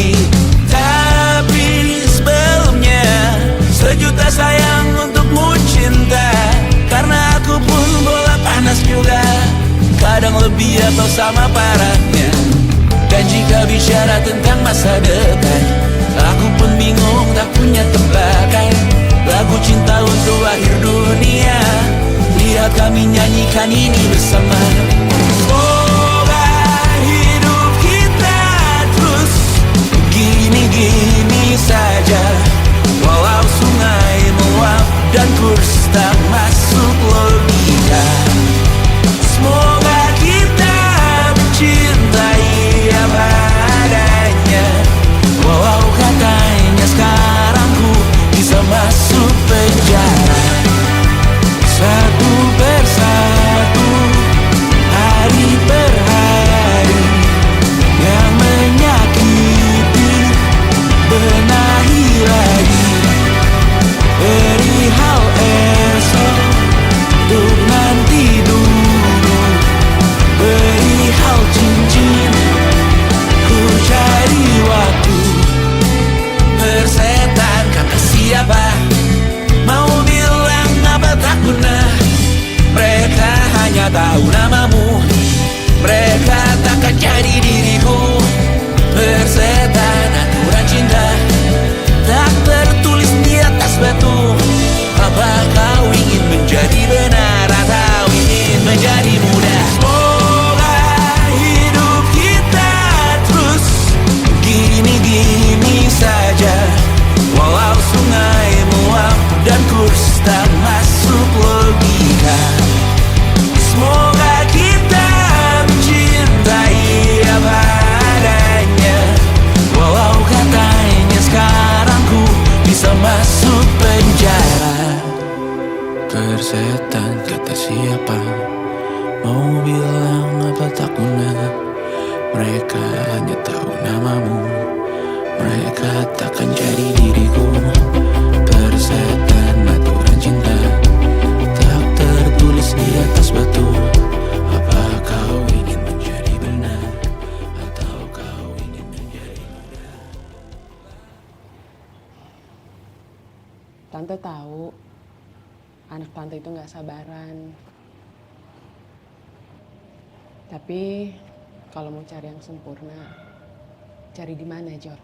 lagi. Tapi sebelumnya sejuta sayang untukmu cinta. Karena aku pun bola panas juga, kadang lebih atau sama parahnya. Dan jika bicara tentang masa depan, aku pun bingung tak punya tebakan. Lagu cinta untuk akhir dunia, lihat kami nyanyikan ini bersama. Semoga hidup kita terus gini-gini saja, walau sungai meluap dan kurs tak masuk logika. Semoga kita mencintai apa adanya, walau katanya sekarang ku bisa masuk penjara. Satu persatu, hari per hari, yang menyakiti benahi lagi. Perihal esok, untuk nanti dulu. Perihal cincin, ku cari waktu. Persetan kata siapa, mau bilang apa tak guna. Mereka hanya tahu namamu, mereka takkan jadi diriku. Persetan aturan cinta tak tertulis di atas batu. Apa kau ingin menjadi benar atau ingin menjadi muda? Semoga hidup kita terus gini-gini saja, walau sungai meluap dan kurs tak masuk logika. Semoga kita mencintai apa adanya, walau katanya sekarang ku bisa masuk penjara. Persetan kata siapa, mau bilang apa tak guna. Mereka hanya tahu namamu, mereka takkan jadi diriku. Persetan aturan cinta tak tertulis di atas batu. Apa kau ingin menjadi benar atau kau ingin menjadi muda? Tante tahu anak tante itu gak sabaran. Tapi kalau mau cari yang sempurna, cari di mana, Jor?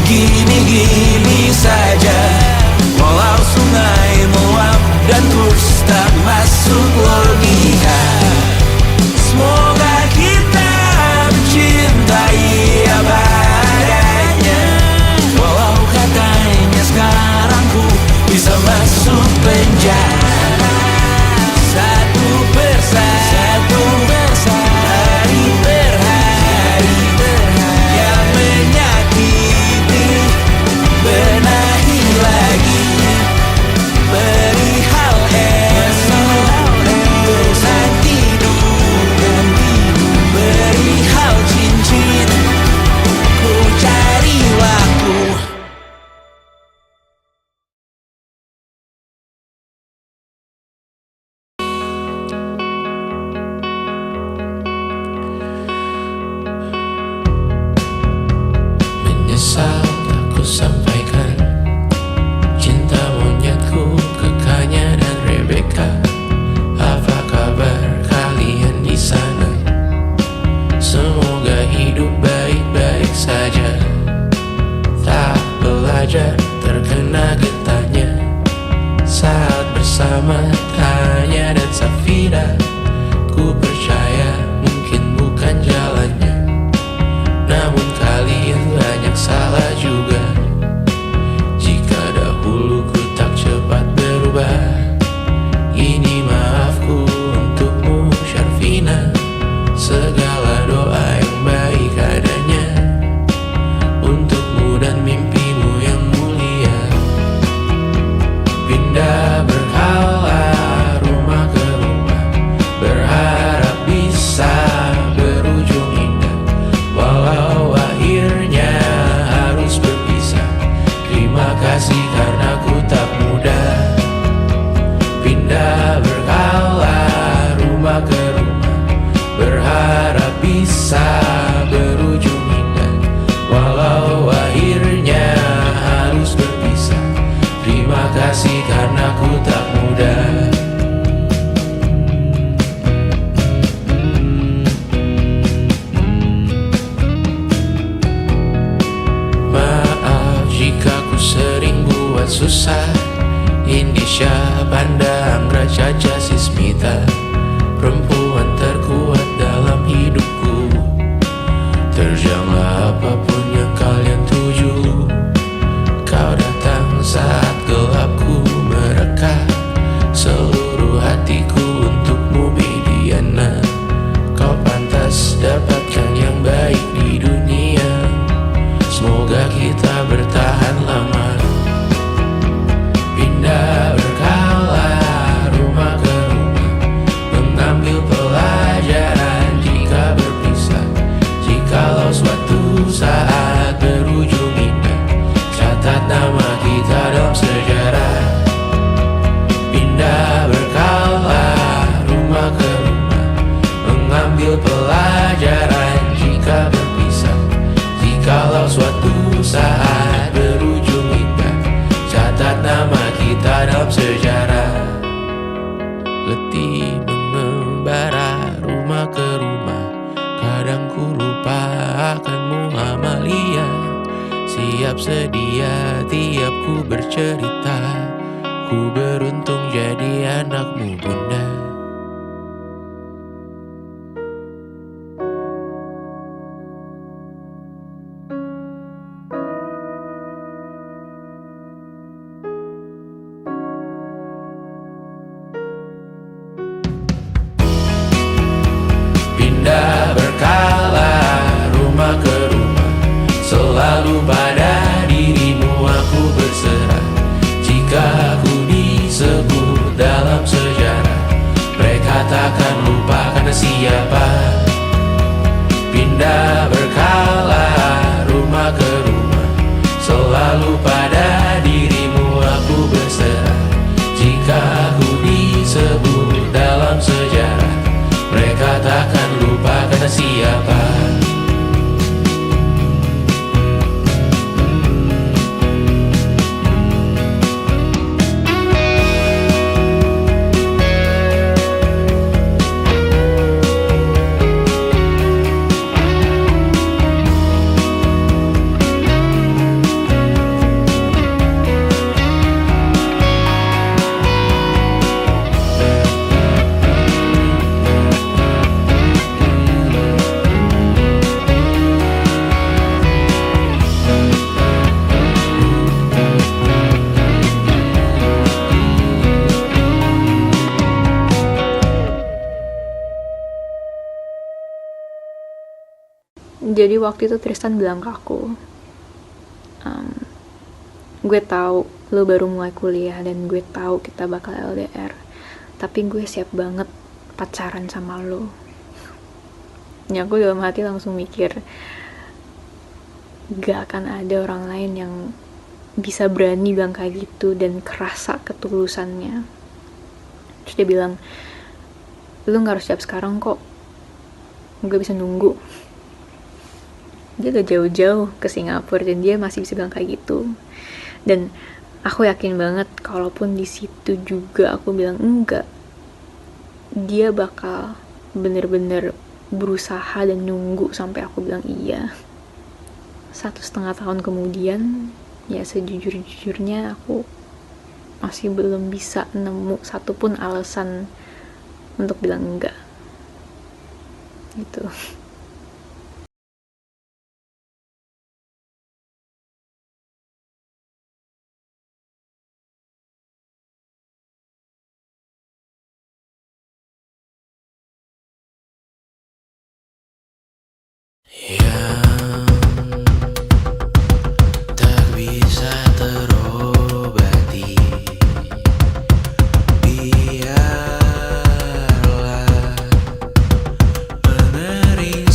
Gini-gini saja, walau sungai meluap dan kurs tak masuk logika. Semoga kita kasih karena ku tak mudah. Maaf jika ku sering buat susah. Indisha, Panda, Anggra, Caca, Sismita, perempuan terkuat dalam hidupku. Terjanglah apapun yang kalian tuju. Kau datang saat gelapku mereka. Seluruh hatiku untukmu Bidiana. Kau pantas dapatkan yang baik di dunia. Semoga kita bertahan lama. Pindah berkala rumah ke rumah, mengambil pelajaran jika berpisah. Jikalau suatu saat berujung indah, catat nama kita dalam sejarah. Pindah berkala rumah ke rumah, mengambil pelajaran jika berpisah. Jikalau suatu saat berujung indah, catat nama kita dalam sejarah. Letih mengembara rumah ke rumah, kadang ku lupa akanmu Amalia. Siap sedia tiap ku bercerita, ku beruntung jadi anakmu bunda. Pindah berkala rumah ke rumah, selalu pada dirimu aku berserah. Jika aku disebut dalam sejarah, mereka takkan lupa karena siapa. Pindah berkala rumah ke rumah, selalu pada dirimu aku berserah. Jika aku disebut dalam sejarah, mereka takkan lupa kata siapa. Jadi waktu itu Tristan bilang ke aku, gue tahu lo baru mulai kuliah dan gue tahu kita bakal LDR, tapi gue siap banget pacaran sama lo. Ya aku dalam hati langsung mikir, gak akan ada orang lain yang bisa berani bilang kayak gitu dan kerasa ketulusannya. Terus dia bilang, lo gak harus siap sekarang kok, gue bisa nunggu. Dia gak jauh-jauh ke Singapura dan dia masih bisa bilang kayak gitu. Dan aku yakin banget kalaupun di situ juga aku bilang enggak, dia bakal bener-bener berusaha dan nunggu sampai aku bilang iya. 1,5 tahun kemudian, ya sejujur-jujurnya aku masih belum bisa nemu satupun alasan untuk bilang enggak gitu. Yang tak bisa terobati, biarlah menerima.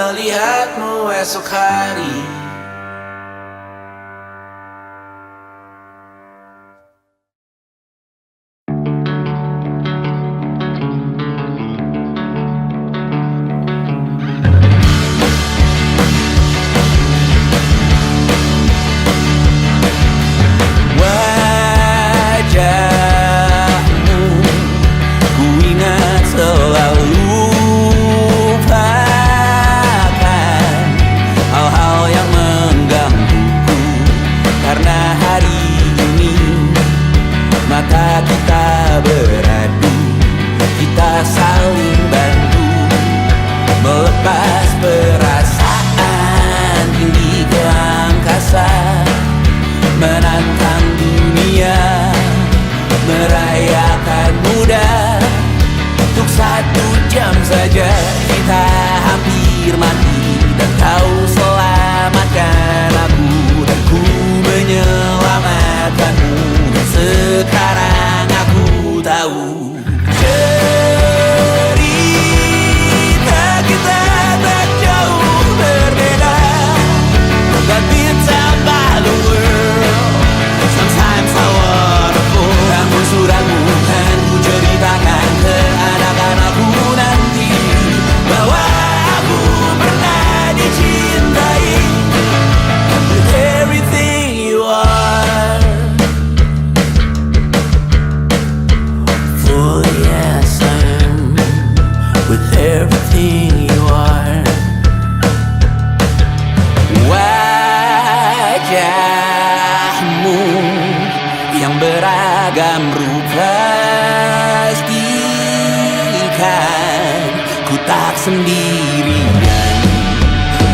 melihatmu esok hari. Wajahmu ku ingat selalu, lupakan hal-hal yang menggangguku. Karena hari ini mata kita beradu, kita saling bantu melepas perasaan tinggi ke angkasa, menantang dunia, merayakan muda. Untuk 1 jam saja kita hampir mati, dan kau selamatkan aku, dan ku menyelamatkanmu. Sekarang aku tahu cerita kita tak jauh berbeda, but it's about the world. Sometimes I wanna fall. Namun suratmu kan ku ceritakan ke anak-anakku nanti, bahwa aku pernah dicintai with everything you are. For yes I am with everything you are. Wajahmu yang beragam rupa, pastikan ku tak sendirian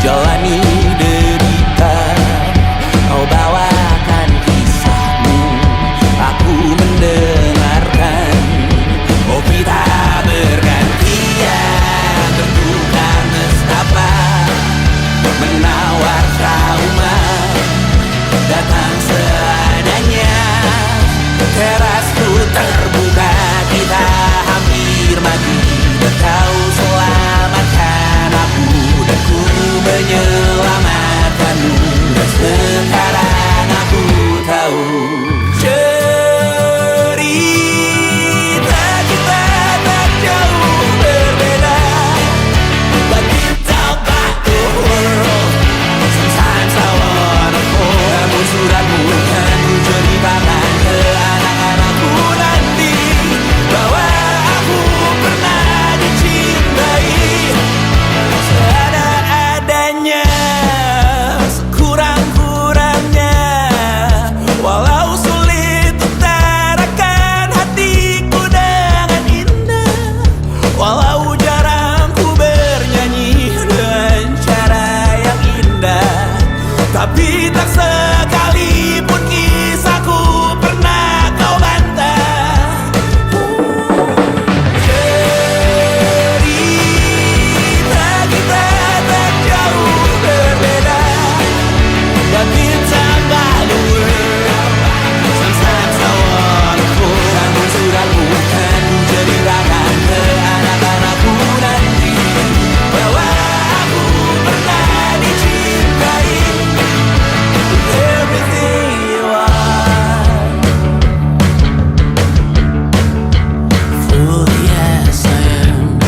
jalani derita. Kau bawakan kisahmu, aku mendengarkan. Oh kita bergantian bertukar nestapa, menawar trauma datang seadanya. Terasku terbuka, kita hampir mati, dan kau selamatkan aku, dan ku menyelamatkanmu. Dan sekarang aku tahu cerita kita tak jauh berbeda, but it's about the world. Sometimes I wanna fall. Namun suratmu kan ku ceritakan ke anak-anakku nanti, bahwa aku pernah dicintai seada-adanya, sekurang-kurangnya. Walau sulit utarakan hatiku dengan indah, walau jarang ku bernyanyi dengan cara yang indah, tapi tak sekalipun kisahku pernah kau bantah. Cerita kita tak jauh berbeda, but it's about the world. Sometimes I wanna fall. Namun suratmu kan ku ceritakan ke anak-anakku nanti, bahwa aku pernah dicintai with everything you are. Fully yes I am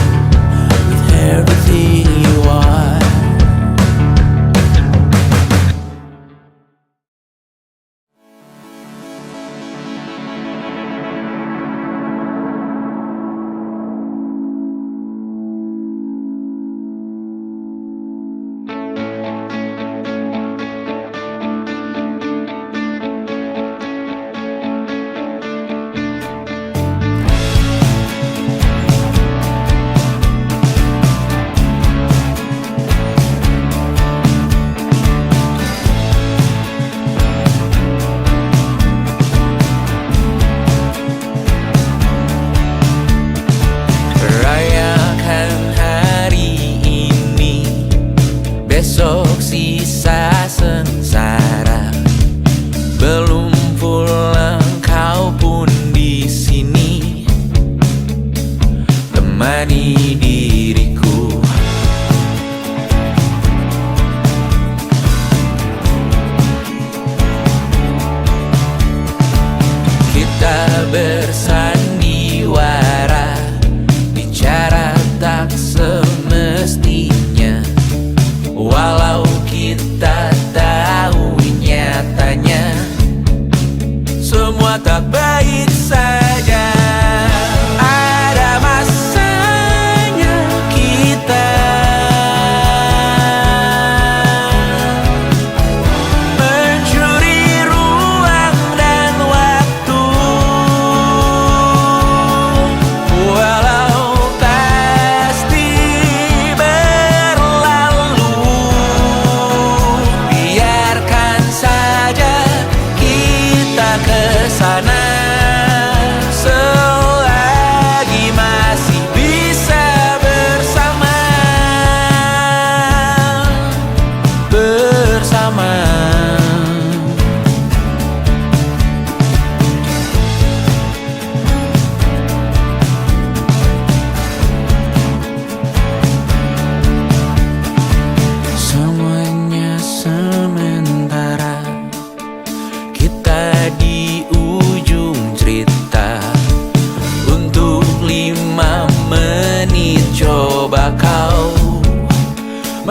with everything you are. Rayakan hari ini, besok sisa sengsara. Belum pulang kau pun di sini, temani diriku.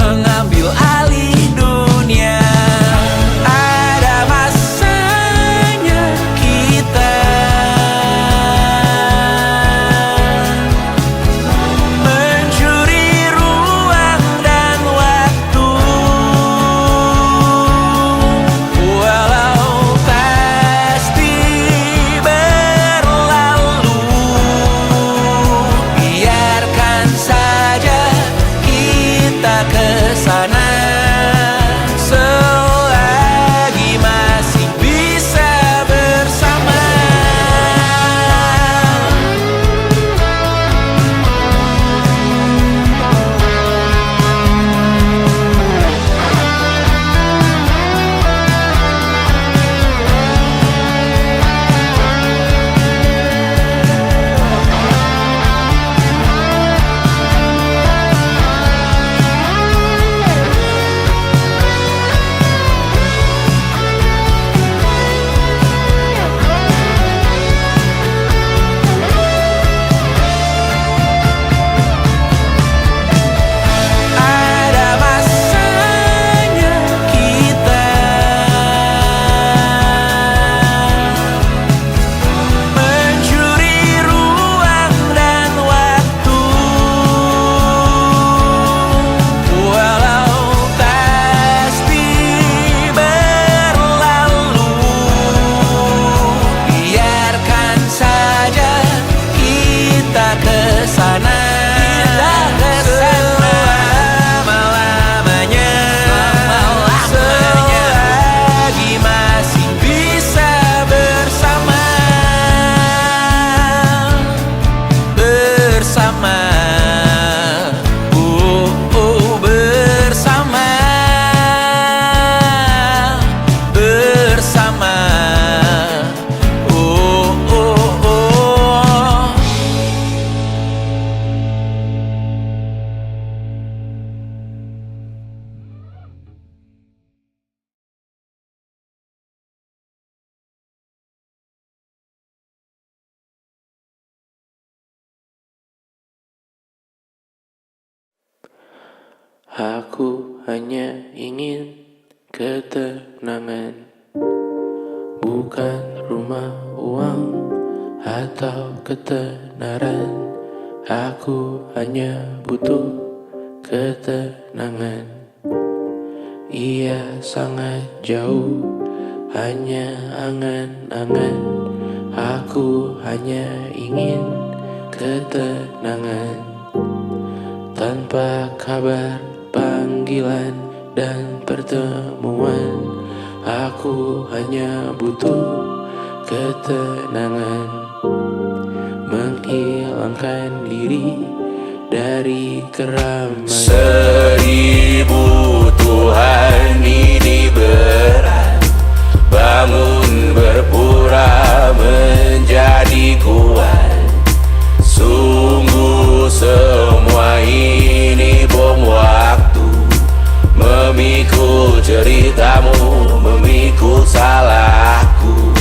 mengambil alih dunia. Ada masanya kita mencuri ruang dan waktu, walau pasti berlalu. Biarkan saja kita kesana selagi masih bisa bersama. Ada masanya kita mencuri ruang dan waktu, walau pasti berlalu. Biarkan saja kita kesana, selama-lamanya, selagi masih bisa bersama. Bersama, bersama, bersama, Aku hanya ingin ketenangan, bukan rumah, uang, atau ketenaran. Aku hanya butuh ketenangan. Ia sangat jauh, hanya angan-angan. Aku hanya ingin ketenangan. Tanpa kabar, panggilan, dan pertemuan, aku hanya butuh ketenangan. Menghilangkan diri dari keramaian. 1000 Tuhan ini berat, bangun berpura menjadi kuat. Sungguh semua ini bom waktu, memikul ceritamu, memikul salahku.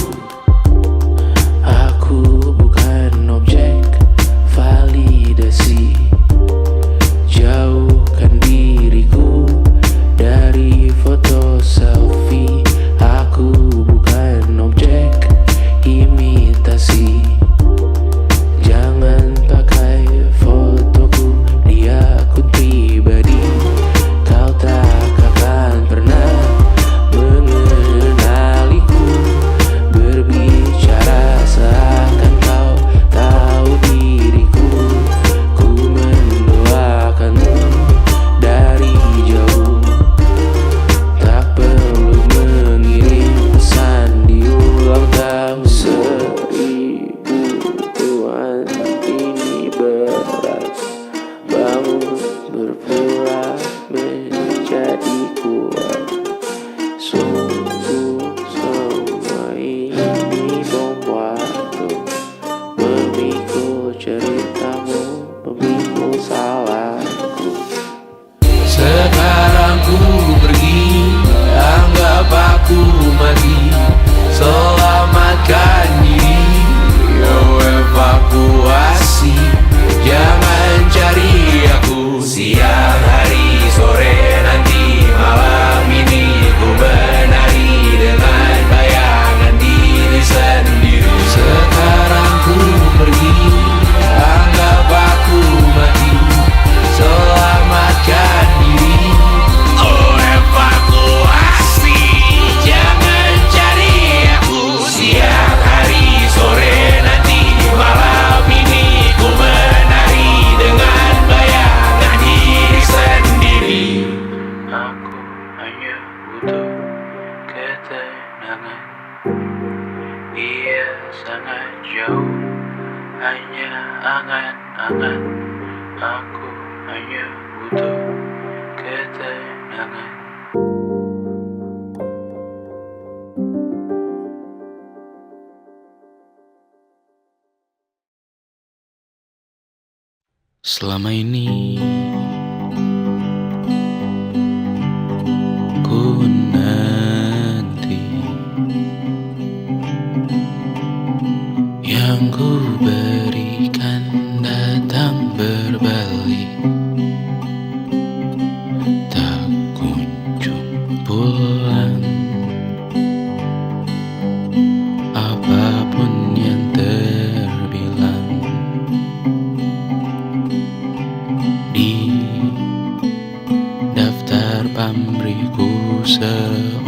Aku bukan objek validasi, jauhkan diriku dari foto selfie. Aku bukan objek imitasi, jangan pakai fotoku di akun pribadi. Kau tak akan pernah mengenaliku, berbicara seakan kau tahu diriku. Ku mendoakanmu dari jauh, tak perlu mengirim pesan di ulang tahun. 1000 Tuhan ini berat, bangun berpura menjadi kuat. Sungguh semua ini bom waktu, memikul ceritamu, memikul salahku. Sekarang ku pergi, anggap aku mati. Selamatkan diri, evakuasi. Jangan cari aku siang, hari, sore, hanya angan-angan, aku hanya butuh ketenangan. Selama ini ku nanti yang ku berikan datang berbalik, tak kunjung pulang. Apapun yang terbilang di daftar pamrihku seorang,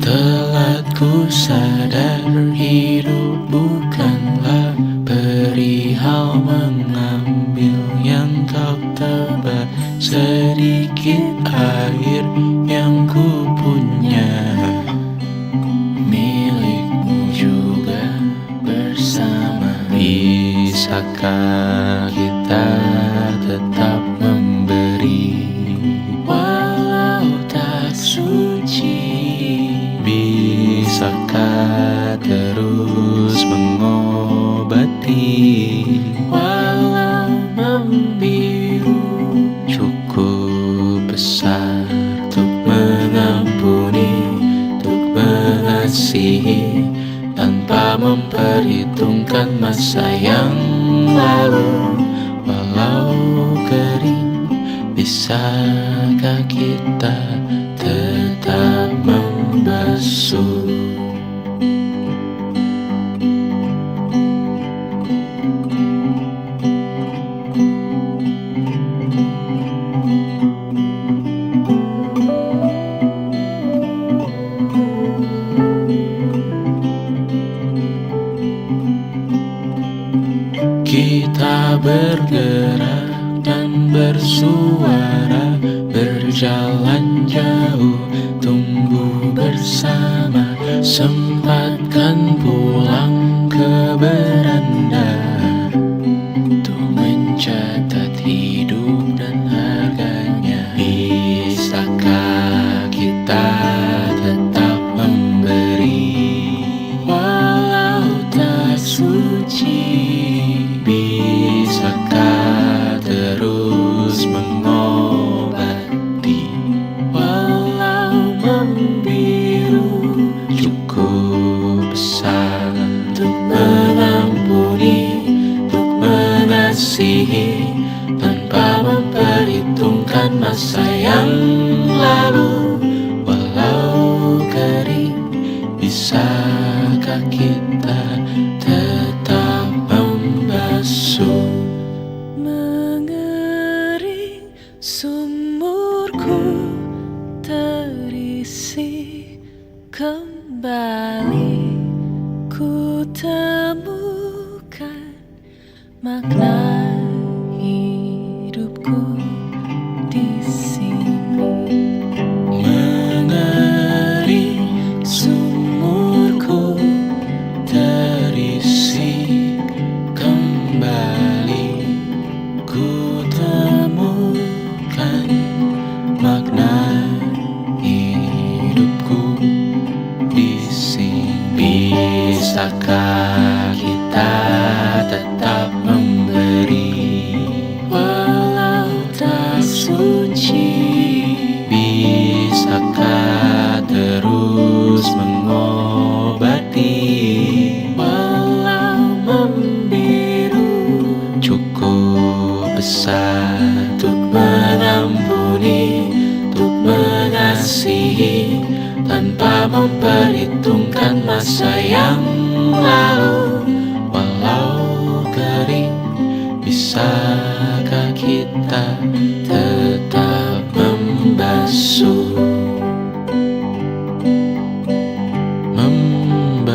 telah ku sadar hidup bukanlah perihal mengambil yang kau tebak. Sedikit air yang ku punya milikmu juga bersama. Bisakah kita tetap memberi walau tak suci? Bisakah terus mengobati walau membiru? Cukup besar untuk mengampuni, untuk mengasihi, tanpa memperhitungkan masa yang lalu. Walau kering, bisakah kita tetap membasuh? Kita bergerak dan bersuara, berjalan jauh, tumbuh bersama. Sempatkan pulang ke beranda untuk mencatat hidup dan harganya. Bisakah kita tetap memberi walau tak suci? Bisakah terus mengobati walau membiru? Cukup besar untuk mengampuni, untuk mengasihi, tanpa memperhitungkan masa yang lalu. Walau kering, bisakah kita tetap membasuh? Mengering sumurku terisi kembali, ku temukan makna hidupku di sini. Mengering sumurku terisi kembali, ku temukan makna hidupku di sini. Bisakah kita tetap memberi walau tak suci? Bisakah terus mengobati walau membiru? Cukup besar untuk mengampuni, untuk mengasihi, tanpa memperhitungkan masa yang lalu. Walau kering, bisakah kita tetap membasuh? Membasuh.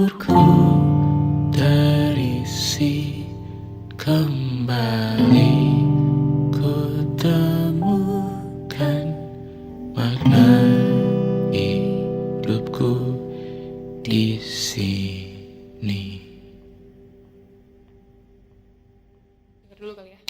tidurku terisi kembali. Ku temukan makna hidupku di sini. Dengar dulu kali ya.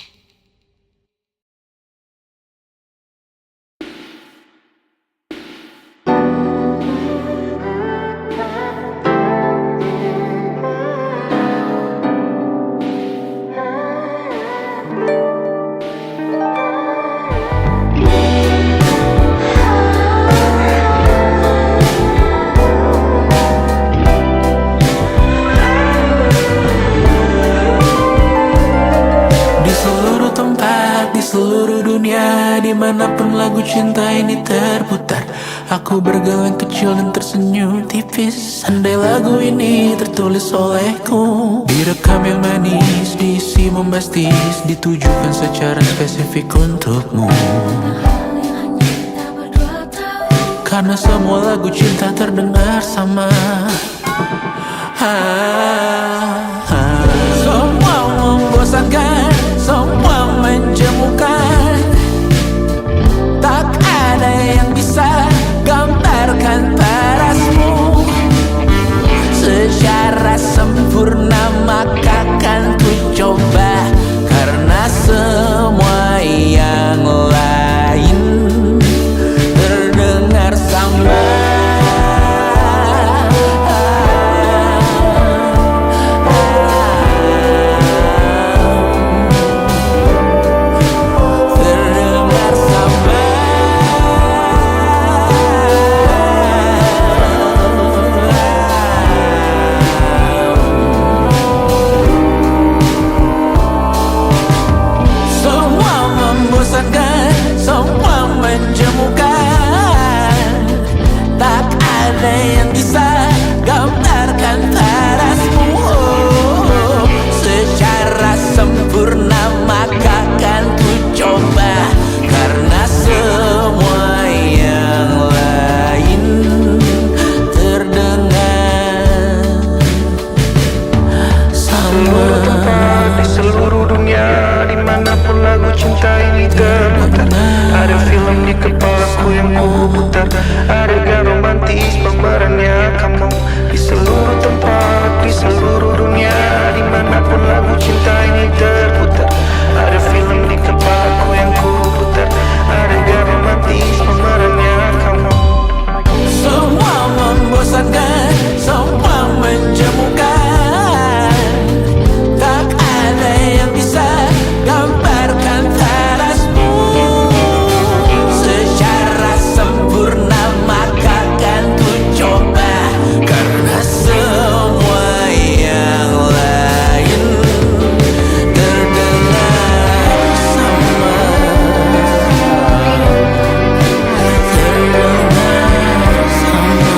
Seluruh dunia, dimanapun lagu cinta ini terputar, aku bergeleng kecil dan tersenyum tipis. Andai lagu ini tertulis olehku, direkam yang manis, diisi bombastis, ditujukan secara spesifik untukmu. Karena semua lagu cinta terdengar sama. Semua membosankan, semua menjemukan. Tak ada yang bisa gambarkan parasmu secara sempurna, maka kan ku coba. Karena semua yang lain terdengar sama. Semua menjemukan. Tak ada yang bisa gambarkan parasmu secara sempurna, maka kan ku coba. Karena semua yang lain terdengar sama. Di seluruh dunia, dimanapun lagu cinta ini terputar, ada film di kepalaku yang ku putar, adegan romantis pemerannya kamu. Di seluruh tempat, di seluruh dunia, dimanapun lagu cinta ini terputar, ada film di kepalaku yang ku putar, adegan romantis pemerannya kamu. Semua membosankan, semua menjemukan. Tak ada yang bisa gambarkan parasmu secara sempurna, maka kan ku coba. Karena semua yang lain terdengar sama. Terdengar sama.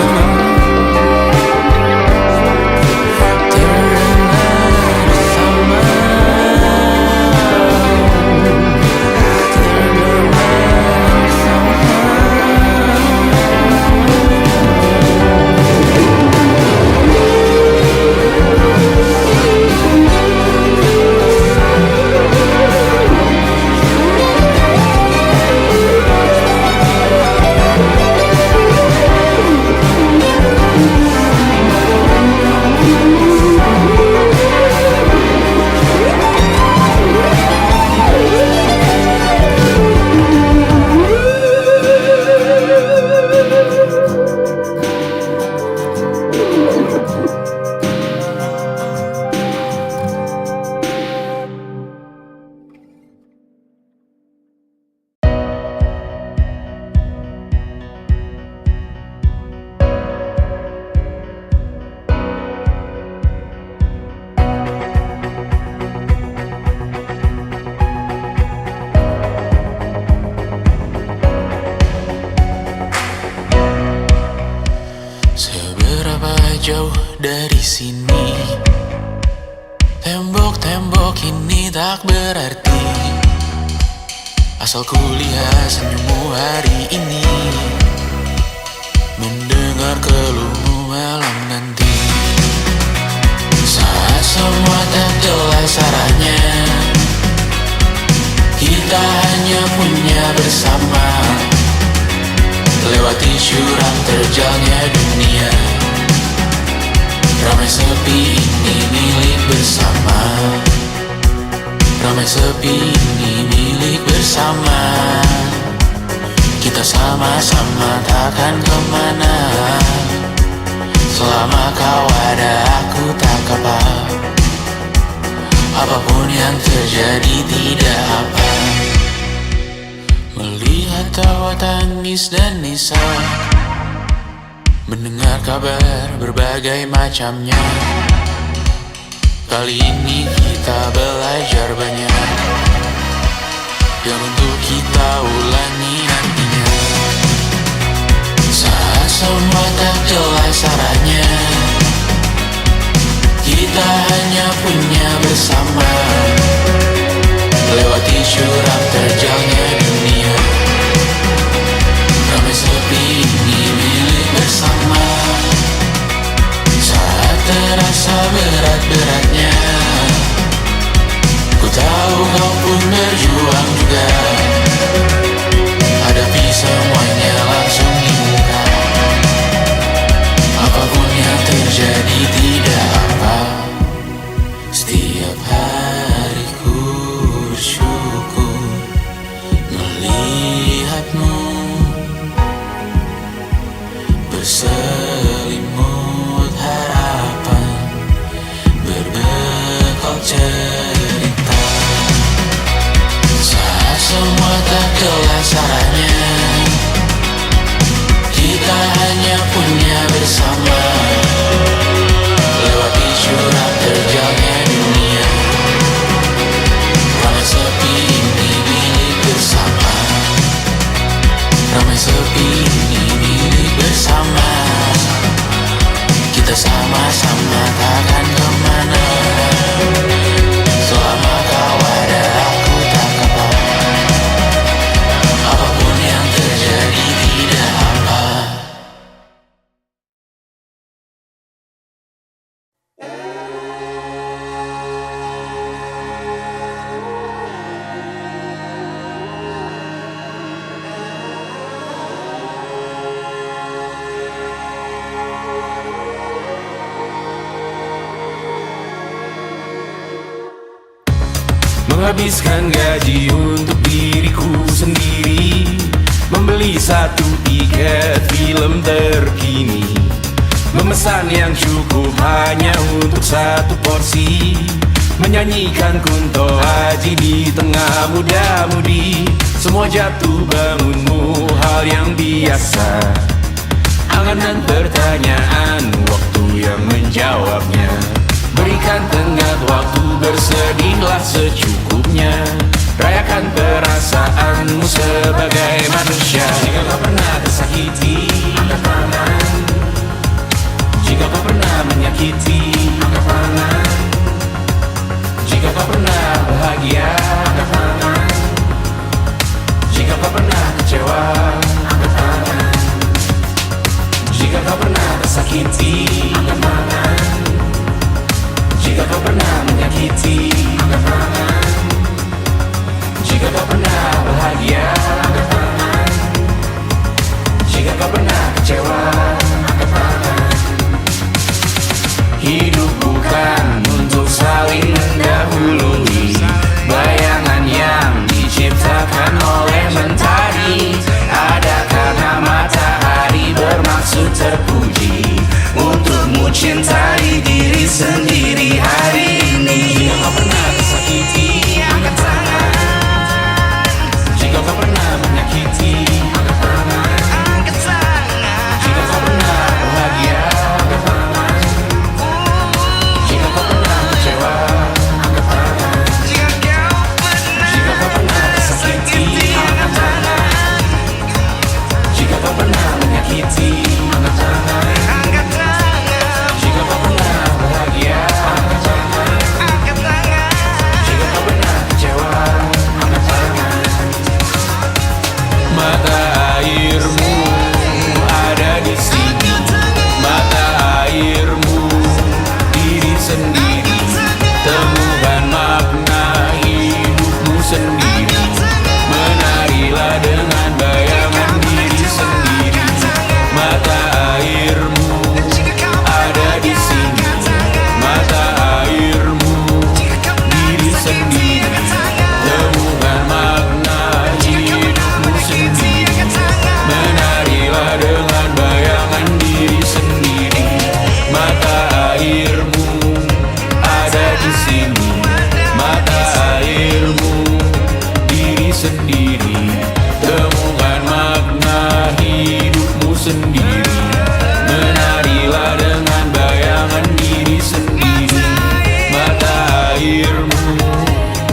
Jauh dari sini, tembok-tembok ini tak berarti, asal ku lihat senyummu hari ini, mendengar keluhmu malam nanti. bersama, lewati syurang terjalnya dunia. Ramai sepi ini milik bersama, ramai sepi ini milik bersama. Kita sama-sama takkan kemana, selama kau ada aku tak apa. Apapun yang terjadi tidak apa. Melihat tawa tangis dan nisa, mendengar kabar berbagai macamnya. Kali ini kita belajar banyak yang untuk kita ulangi nantinya. Saat semua tak jelas arahnya, kita hanya punya bersama, lewati syurang terjalnya dunia. Ramai sepi ini milik bersama, saat terasa berat-beratnya. Ku tahu kau pun berjuang juga, hadapi semuanya langsung di muka. Apapun yang terjadi tidak apa. Setiap hari ku bersyukur melihatmu berselimut harapan, berbekal cerita. Saat semua tak jelas arahnya, kita hanya punya bersama, lewati syurang terjalnya dunia. Ramai sepi ini milik bersama, ramai sepi ini milik bersama. Kita sama-sama takkan kemana, selama kau ada aku tak apa. Apapun yang terjadi tidak apa. Menghabiskan gaji untuk diriku sendiri, membeli satu tiket film terkini, memesan yang cukup hanya untuk satu porsi, menyanyikan kunto haji di tengah muda-mudi. Semua jatuh bangunmu hal yang biasa, angan dan pertanyaan, waktu yang menjawabnya. Berikan tenggat waktu, bersedihlah secukupnya, rayakan perasaanmu sebagai manusia. Jika kau pernah tersakiti, angkat tangan. Jika kau pernah menyakiti, angkat tangan. Jika kau pernah bahagia, angkat tangan. Jika kau pernah kecewa, angkat tangan. Jika kau pernah tersakiti, angkat tangan. Jika kau pernah menyakiti, angkat tangan. Jika kau pernah bahagia, angkat tangan. Jika kau pernah kecewa, angkat tangan. Hidup bukan untuk saling mendahului, bayangan yang diciptakan oleh mentari ada karena matahari bermaksud terpuji, untukmu cintai diri sendiri hari ini. Jika kau pernah tersakiti, angkat tangan. Jika kau pernah menyakiti, angkat tangan. Jika kau pernah bahagia, angkat tangan. Jika kau pernah kecewa, angkat tangan. Jika kau pernah tersakiti, angkat tangan. Jika kau pernah menyakiti, angkat tangan. Jika kau pernah bahagia, airmu ada di sini, mata airmu diri sendiri. Temukan makna hidupmu sendiri. Menarilah dengan bayangan diri sendiri. Mata airmu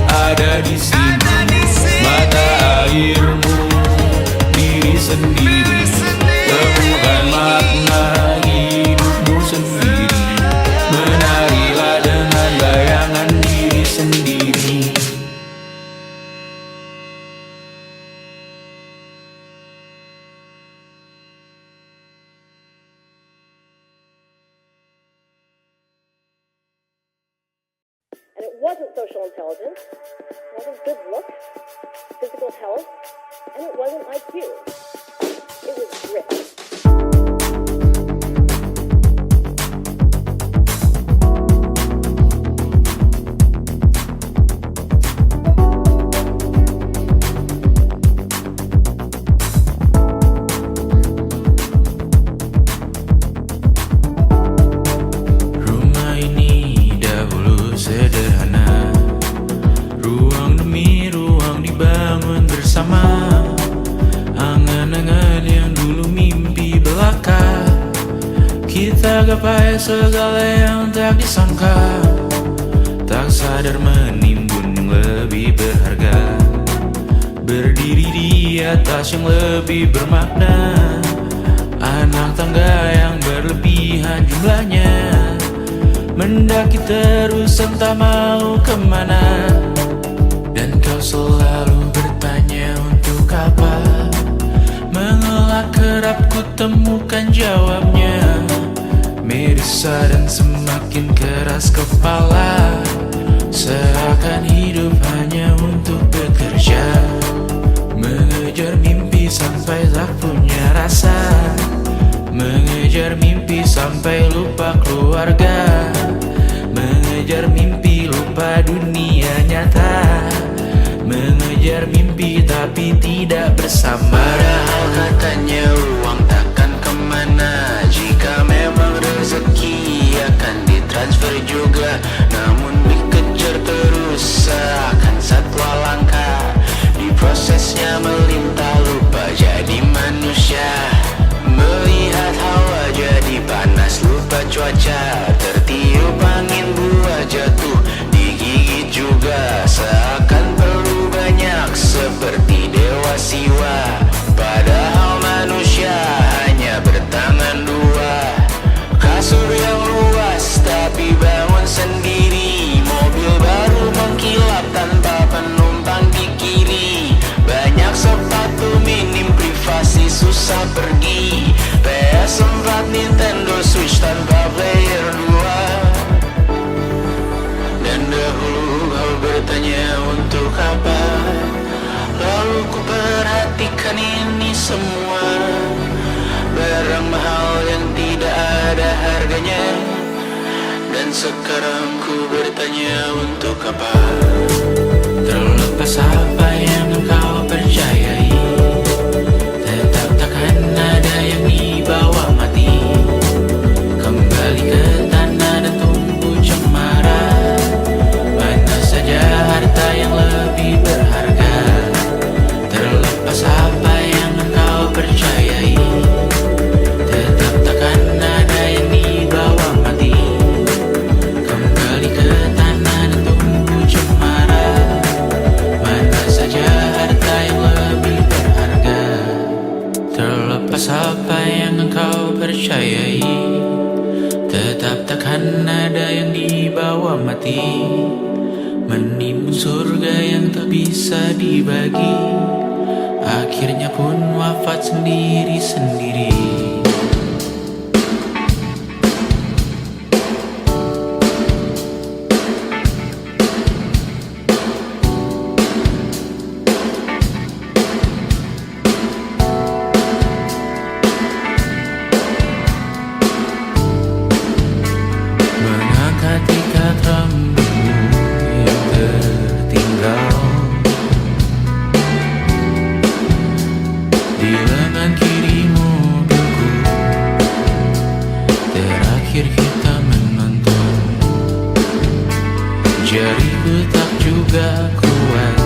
ada di sini, mata airmu diri sendiri. Temukan makna hidupmu sendiri. Menarilah dengan bayangan diri sendiri. And it wasn't social intelligence, it wasn't good looks, physical health, and it wasn't IQ. It was grit. Rumah ini dahulu sederhana, ruang demi ruang dibangun bersama. Angan-angan yang dulu mimpi belaka, kita gapai segala yang tak disangka. Tak sadar menimbun yang lebih berharga, berdiri di atas yang lebih bermakna. Anak tangga yang berlebihan jumlahnya, mendaki terus entah mau kemana. Dan kau selalu bertanya untuk apa. Mengelak kerap ku temukan jawabnya. Merisa dan semakin keras kepala, seakan hidup hanya untuk bekerja. Mengejar mimpi sampai tak punya rasa, mengejar mimpi sampai lupa keluarga, mengejar mimpi lupa dunia nyata, mengejar mimpi tapi tidak bersama. Padahal katanya uang takkan kemana, jika memang rezeki akan ditransfer juga. Namun dikejar terus seakan satwa langka, di prosesnya melintah lupa jadi manusia. Melihat hawa jadi panas lupa cuaca, tertiup angin buah jatuh digigit juga. Seakan perlu banyak seperti dewa siwa, padahal manusia hanya bertangan dua. Kasur yang luas tapi bangun sendiri, mobil baru mengkilap tanpa penumpang di kiri. Banyak sepatu minim privasi susah pergi, PS4 Nintendo Switch tanpa player 2. Dan dahulu kau bertanya untuk apa, lalu ku perhatikan ini semua. Barang mahal yang tidak ada harganya. Dan sekarang ku bertanya untuk apa. Terlepas apa yang engkau percayai, tetap takkan ada yang dibawa mati. Kembali ke tanah dan tumbuh cemara. Mana saja harta yang lebih berharga. Terlepas apa yang engkau percayai, tetap takkan ada yang dibawa mati. Kembali ke tanah dan tumbuh cemara. Mana saja harta yang lebih berharga. Terlepas apa yang engkau percayai, tetap takkan ada yang dibawa mati. Menimbun surga yang tak bisa dibagi, akhirnya pun wafat sendiri-sendiri. Mengangkat ikat rambutmu yang tertinggal di lengan kiri mobilku Jariku tak juga kuat,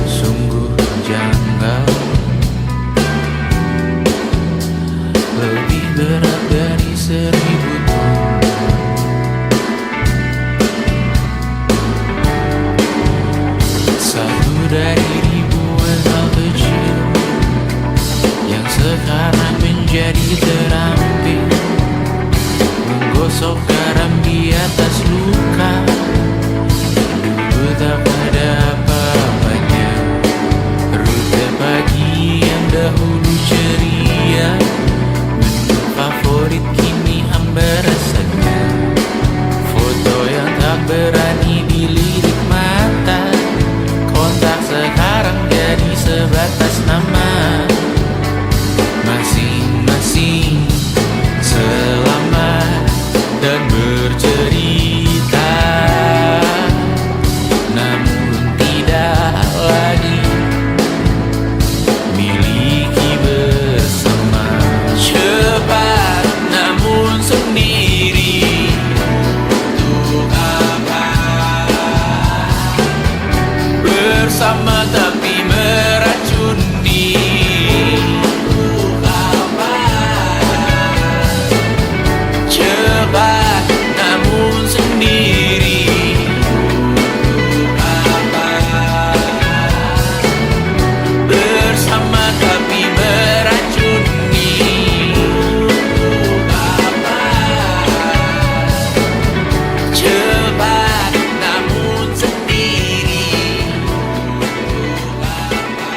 sungguh janggal. Lebih berat dari 1000 ton. Satu dari ribuan hal kecil yang sekarang menjadi terampil, menggosok garam di atas luka. Dulu tak ada apa-apanya, rute pagi yang dahulu ceria, menu favorit kini hambar rasanya. Foto yang tak berani dilirik mata, kontak sekarang jadi sebatas nama. Masing-masing selamat dan bercerita, namun tidak lagi miliki bersama. Cepat namun sendiri, untuk apa? Bersama tapi meracuni, untuk apa? Cepat namun sendiri, untuk apa? Bersama tapi meracuni, untuk apa? Cepat namun sendiri, untuk apa?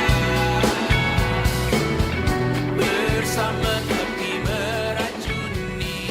Bersama tapi meracuni.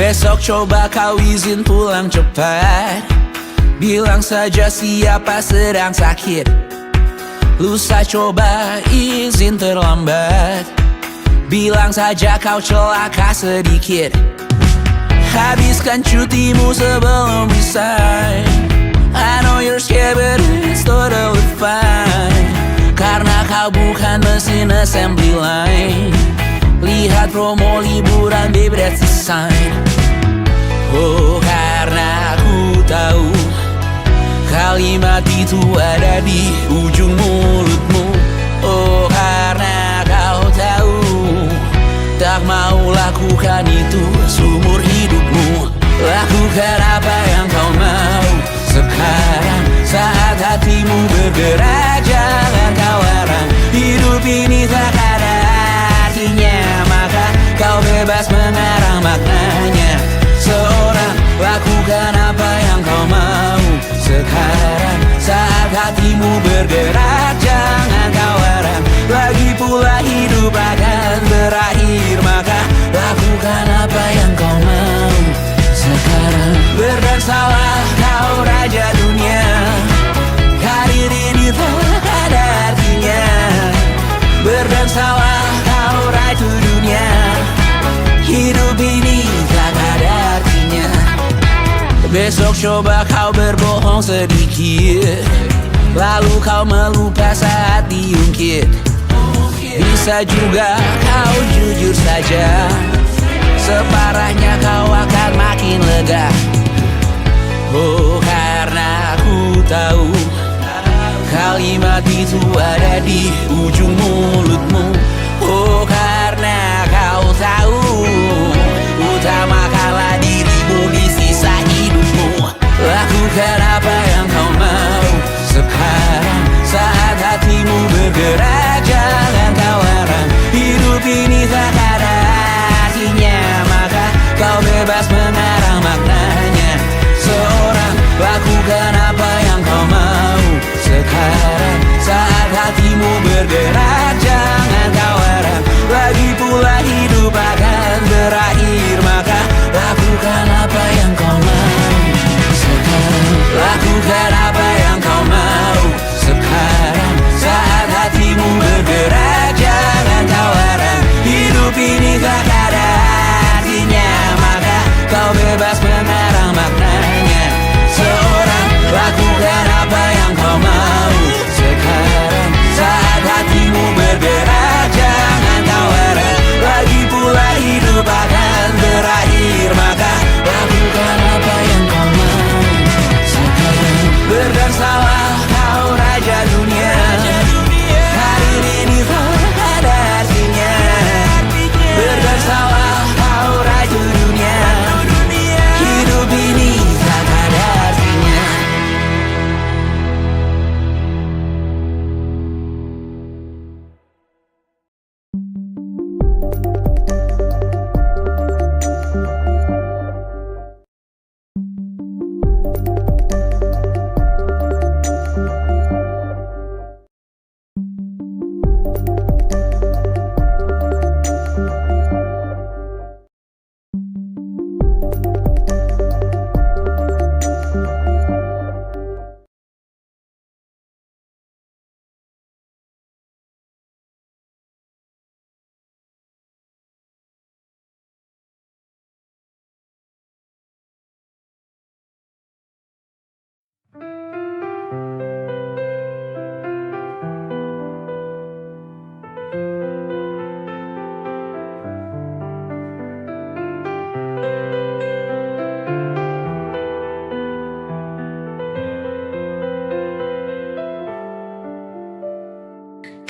Besok coba kau izin pulang cepat, bilang saja siapa sedang sakit. Lusa coba izin terlambat, bilang saja kau celaka sedikit. Habiskan cutimu sebelum resign. I know you're scared but it's totally fine, karena kau bukan mesin assembly line. Lihat promo liburan, baby, that's the sign. Oh, karena aku tahu kalimat itu ada di ujung mulutmu. Oh, karena kau tahu tak mau lakukan itu seumur hidupmu. Lakukan apa yang kau mau sekarang, saat hatimu bergerak. Jangan kau larang, hidup ini tak ada artinya, maka kau bebas mengarang maknanya. Seorang, lakukan apa yang kau mau sekarang, saat hatimu bergerak. Jangan kau larang, lagi pula hidup akan berakhir, maka lakukan apa yang kau mau sekarang. Berdansalah kau raja dunia, karir ini tak ada artinya. Berdansalah kau ratu dunia, hidup ini tak ada artinya. Besok coba kau berbohong sedikit, lalu kau melupa saat diungkit. Bisa juga kau jujur saja, separahnya kau akan makin lega. Oh, karena aku tahu kalimat itu ada di ujung mulutmu. Oh, karena kau tahu utamakanlah dirimu di sisa hidupmu. Lakukan apa yang kau mau sekarang, saat hatimu bergerak. Jangan kau larang, hidup ini tak ada artinya, maka kau bebas mengarang maknanya. Seorang, lakukan apa yang kau mau sekarang, saat hatimu bergerak. Jangan kau larang, lagi pula hidup akan berakhir, maka lakukan apa yang kau mau sekarang. Lakukan apa yang kau mau Berdansalah kau raja dunia, karir ini tak ada artinya. Berdansalah kau raja dunia, hidup ini tak ada artinya.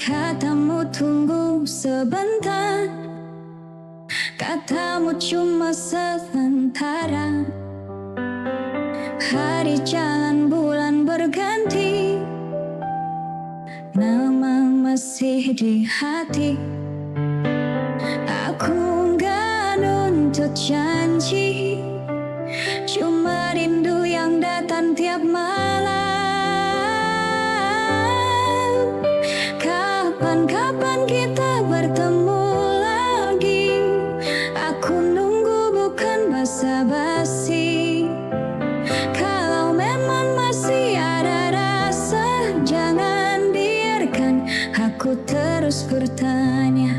Katamu tunggu sebentar, katamu cuma sementara. Hari jalan bulan berganti, nama masih di hati. Aku nggak nuntut janji, cuma rindu yang datang tiap malam. Kapan kita bertemu lagi? Aku nunggu bukan basa-basi. Kalau memang masih ada rasa, jangan biarkan aku terus bertanya.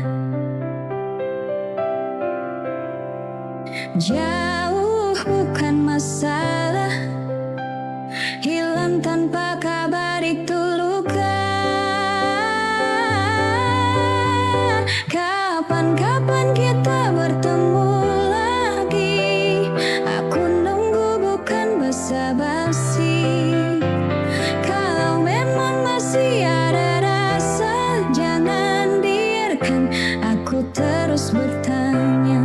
Jauh bukan masalah, hilang tanpa kabar itu luka. Kapan kita bertemu lagi? Aku nunggu bukan basa-basi. Kalau memang masih ada rasa, jangan biarkan aku terus bertanya.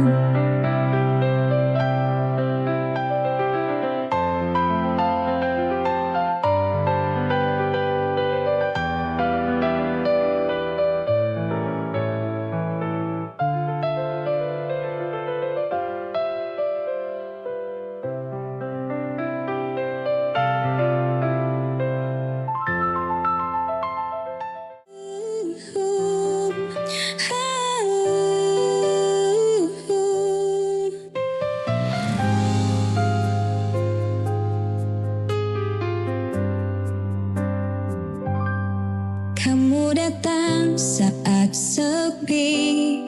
Kamu datang saat sepi,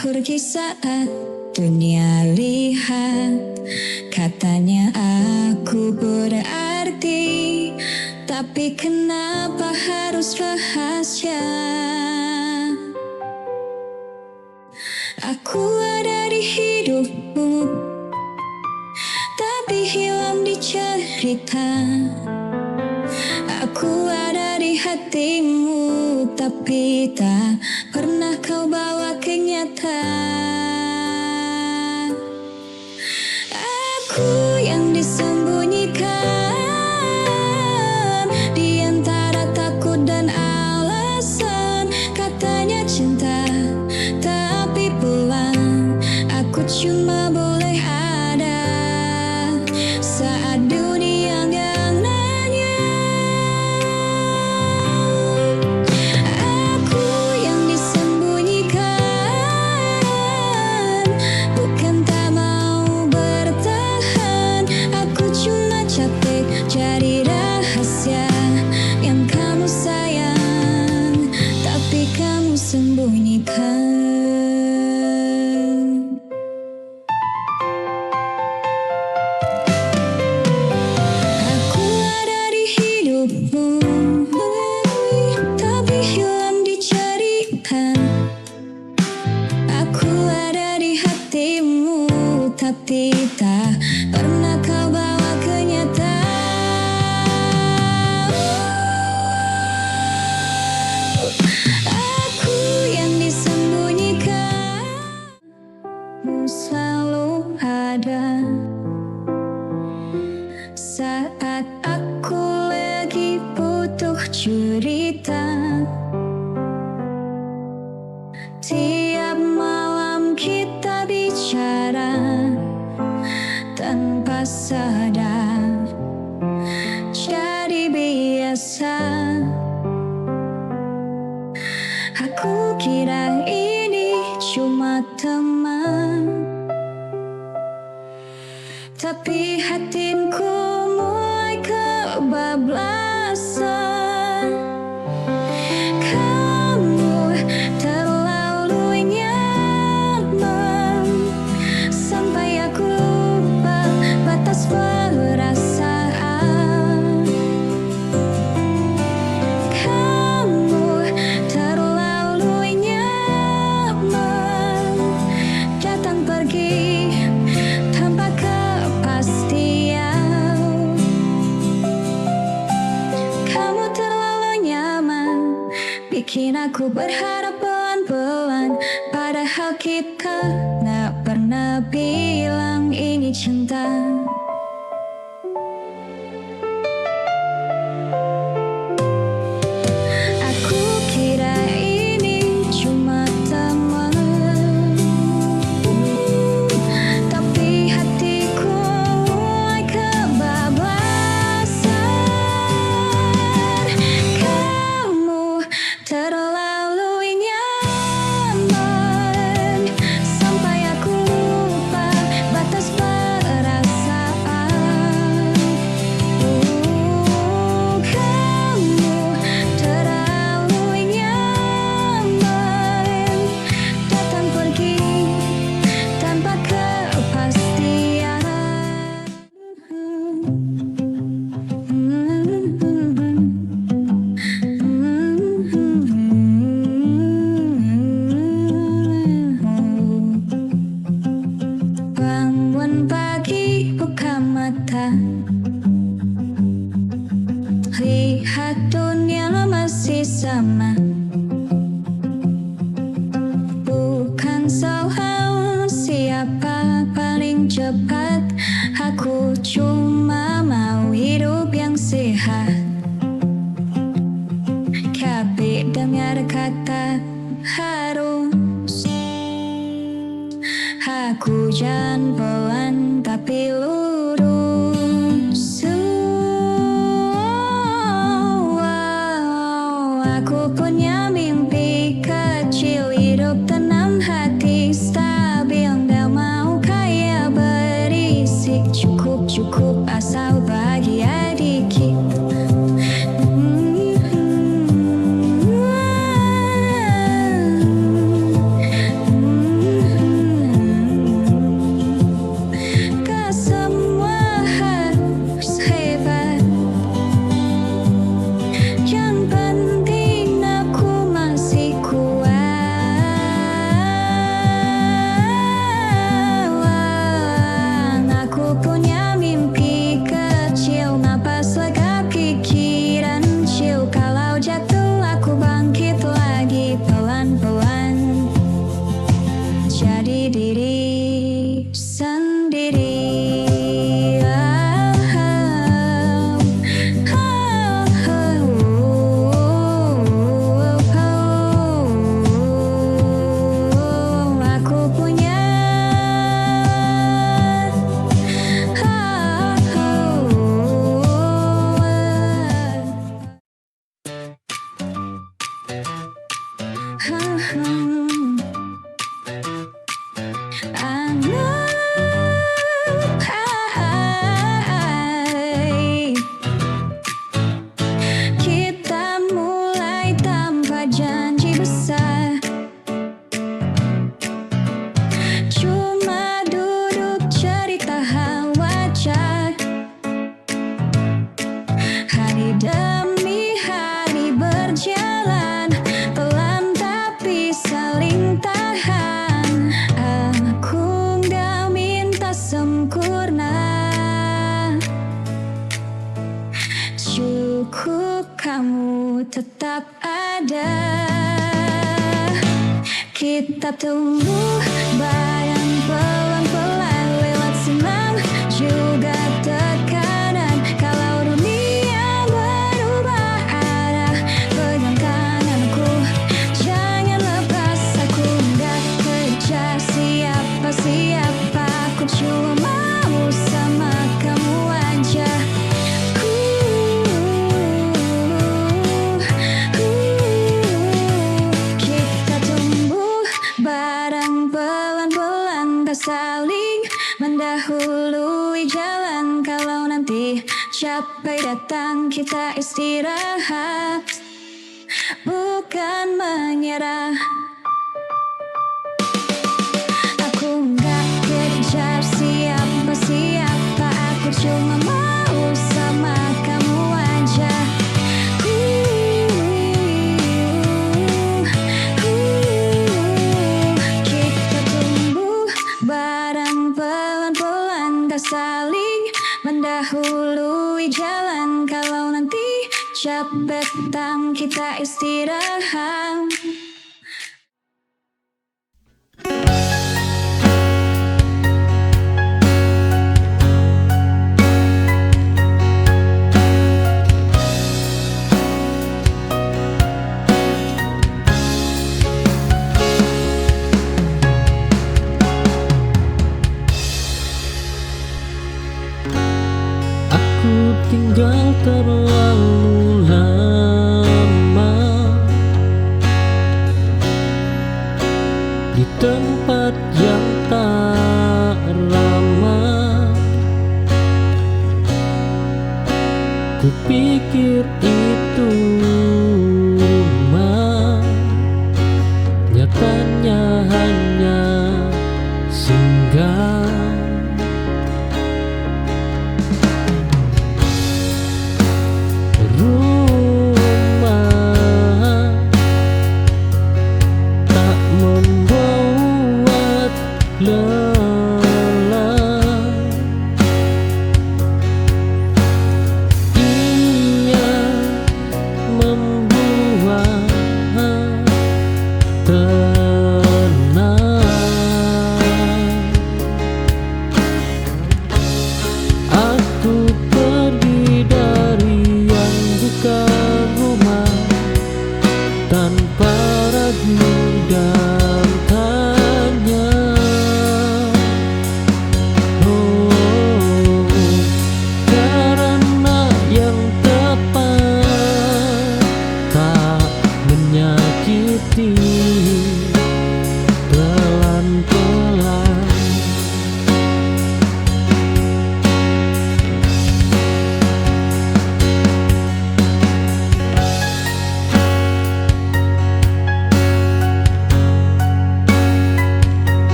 pergi saat dunia lihat. Katanya aku berarti, tapi kenapa harus rahasia? Aku ada di hidupmu, tapi hilang di cerita. Aku ada di hatimu, tapi tak pernah kau bawa kenyataan. Aku yang disembunyikan di antara takut dan alasan. Katanya cinta, tapi pulang aku cuma boleh ada saat dunia yang nanya. Aku yang disembunyikan cerita. Tiap malam kita bicara tanpa sadar, jadi biasa. Aku kira ini cuma teman, tapi hatinku mulai kebablasan. Kamu terlalu nyaman sampai aku lupa batas perasaan. Kamu terlalu nyaman datang pergi tanpa kepastian. Kamu terlalu nyaman bikin aku berharap pelan-pelan, padahal kita gak pernah bilang ini cinta. Aku kira ini cuma teman, tapi hatiku mulai kebablasan. Kamu terlalu nyaman sampai aku lupa batas perasaan. Kamu terlalu nyaman datang pergi tanpa kepastian. Bangun pagi, buka mata, lihat dunia masih sama. Bukan soal siapa paling cepat, aku cuma mau hidup yang sehat. Tapi dengar kata harus, aku jalan pelan tapi lurus. Aku punya mimpi kecil, hidup tenang, hati stabil, gak mau kaya berisik, cukup asal bahagia dikit. Gak semua harus hebat, yang penting aku masih kuat. Aku punya mimpi kecil, napas lega pikiran chill. Kalau jatuh aku bangkit lagi pelan-pelan, jadi diri sendiri. Aku punya I know kita mulai tanpa janji besar, cuma duduk cerita hal wajar. Hari demi hari berjalan, pelan tapi saling tahan. Aku gak minta sempurna, cukup kamu tetap ada. Kita tumbuh bareng pelan-pelan, lewat senang juga tekanan. Kalau dunia berubah arah, capek datang kita istirahat, bukan menyerah. Aku nggak kejar siapa-siapa, aku cuma mau sama kamu aja. Kita tumbuh bareng pelan-pelan, tak saling mendahului jalan. Kalau nanti capek datang kita istirahat. Aku tinggal terlalu lama di tempat yang tak ramah. Kupikir itu rumah, nyatanya hanya singgah. Rumah tak membuat lelah, ia membuat tenang.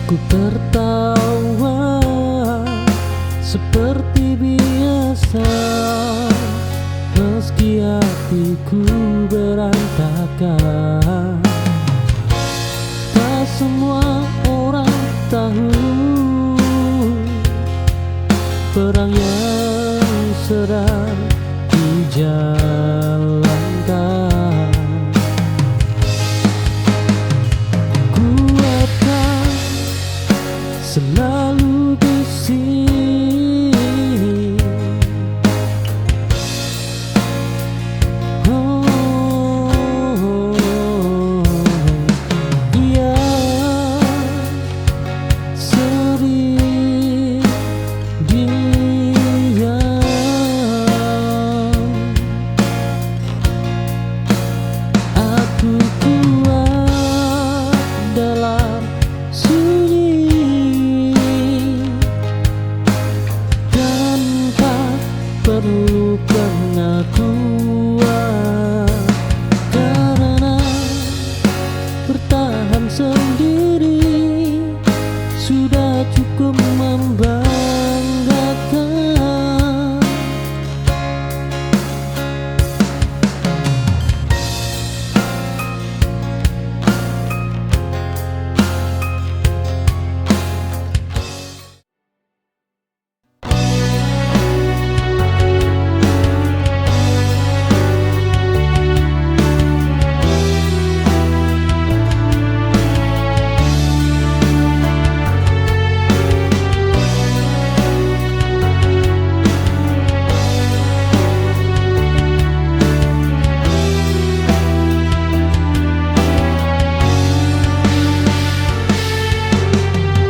Ku tertawa seperti biasa, meski hatiku berantakan. Tak semua orang tahu perang yang sedang dijalankan. Ku akan selalu di sini. Iya, sedih diam. Aku kuat dalam sunyi tanpa perlu pengakuan, karena bertahan sendiri sudah cukup membanggakan.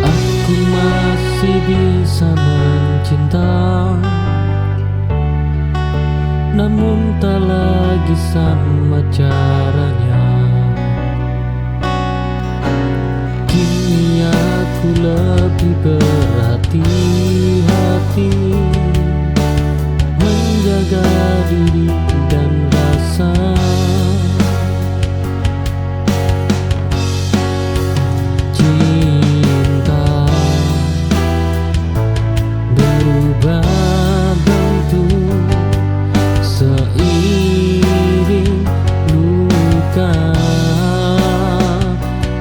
Aku masih bisa mencinta, namun tak lagi sama caranya. Kini aku lebih berhati-hati menjaga diri dan rasa. Cinta berubah bentuk seiring luka.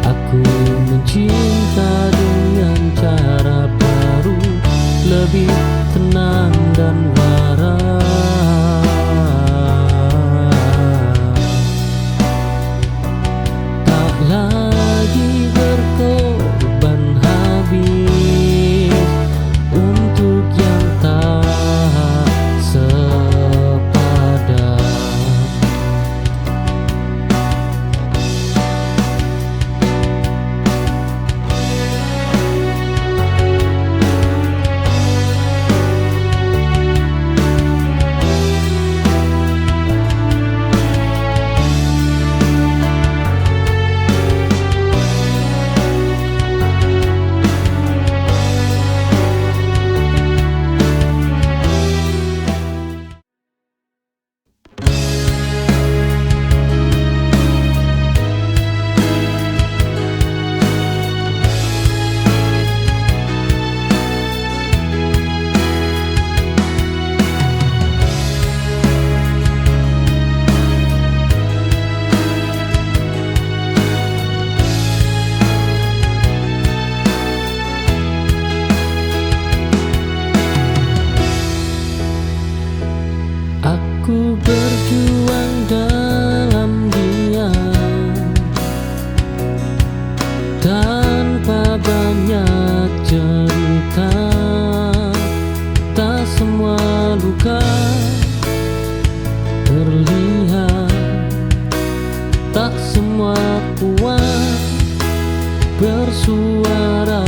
Aku mencinta dengan cara baru, lebih tenang dan waras. Tak lagi berkorban habis untuk yang tak sepadan. Aku berjuang dalam diam, tanpa banyak cerita. Tak semua luka terlihat, tak semua kuat bersuara.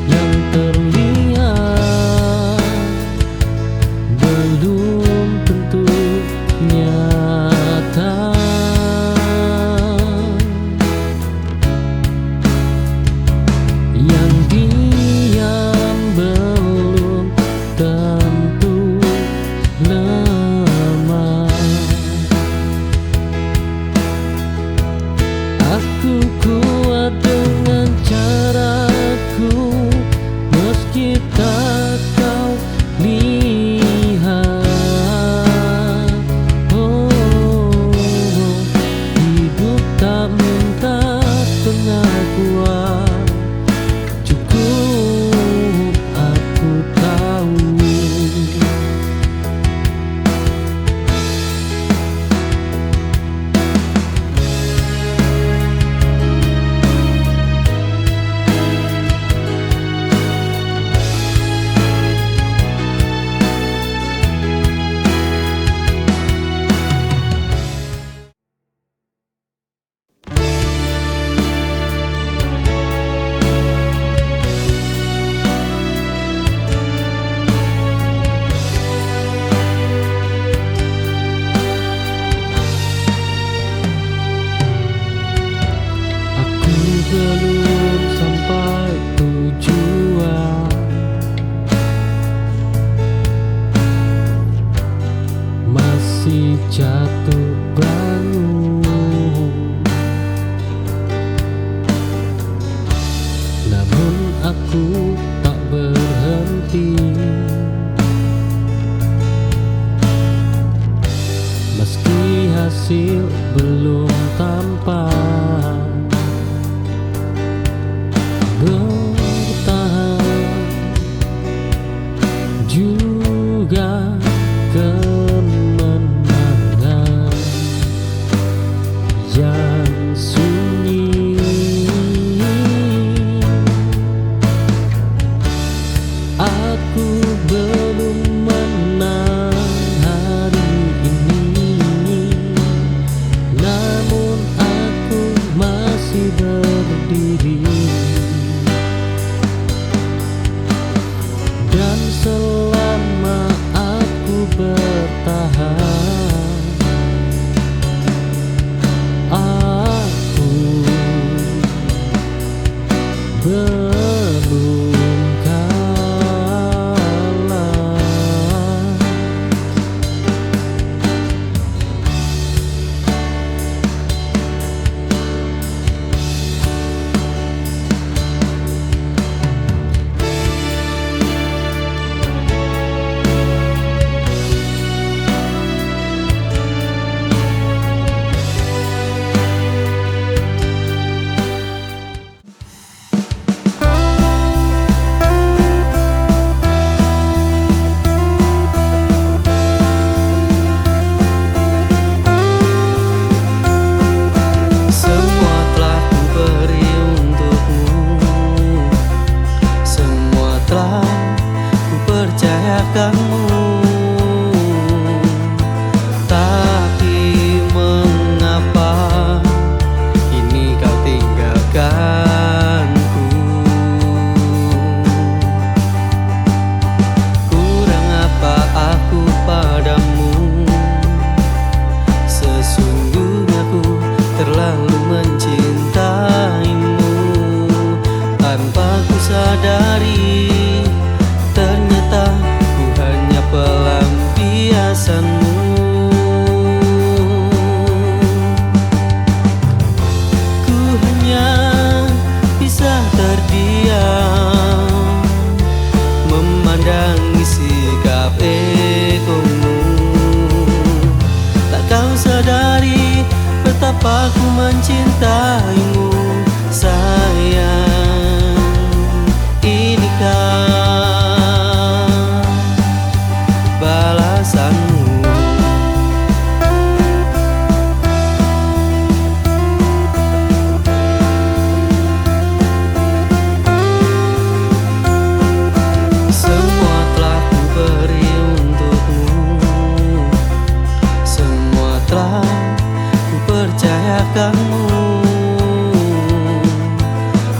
Yang terlihat belum tentu nyata. Yang diam belum tentu lemah. Aku kuat dengan aku tak berhenti. Meski hasil belum tampak, bertahan juga kemenangan yang sunyi. Aku belum menang hari ini, namun aku masih berdiri. Dan selama aku bertahan, aku belum kalah. Semua telah ku beri untukmu, semua telah ku percayakanmu. Tapi mengapa kini kau tinggalkanku? Kurang apa aku padamu? Sesungguhnya ku terlalu mencintaimu. Tanpa ku sadari, ternyata ku hanya pelampiasanmu. Ku hanya bisa terdiam, memandangi sikap egomu. Tak kau sadari betapa ku mencintaimu, sayang. Inikah balasanmu? Semua telah ku beri untukmu, semua telah ku percayakanmu.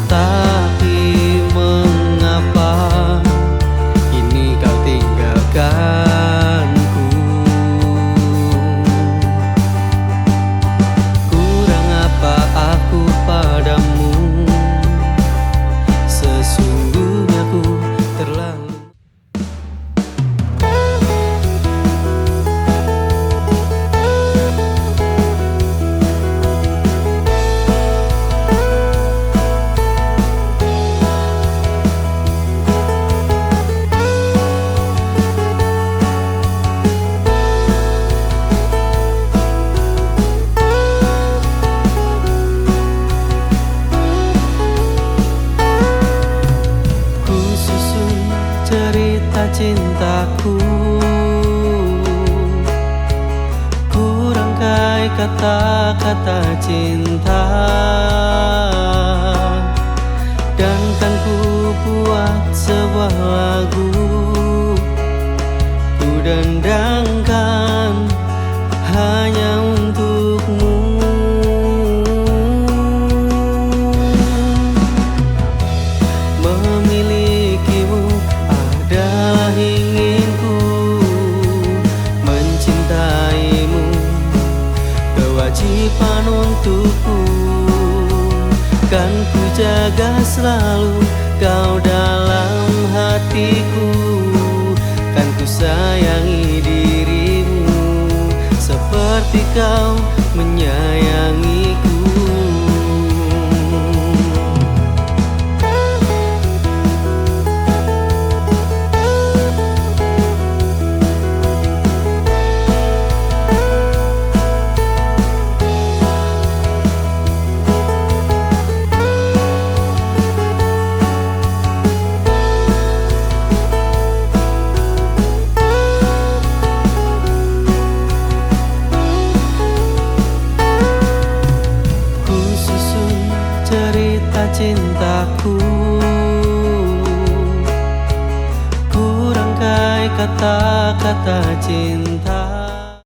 Tapi mengapa kini kau tinggalkanku? Kurang apa aku padamu? Sesungguhnya ku terlalu. Ku susun cerita cintaku, ku rangkai kata-kata cinta, dan kan ku buat sebuah lagu. Ku dendangkan hanya untukmu. Memilikimu adalah inginku, mencintaimu kewajiban untukku. Kan ku jaga selalu kau dalam hatiku. Kan ku sayangi dirimu seperti kau menyayangiku. cintaku. Ku rangkai kata-kata cinta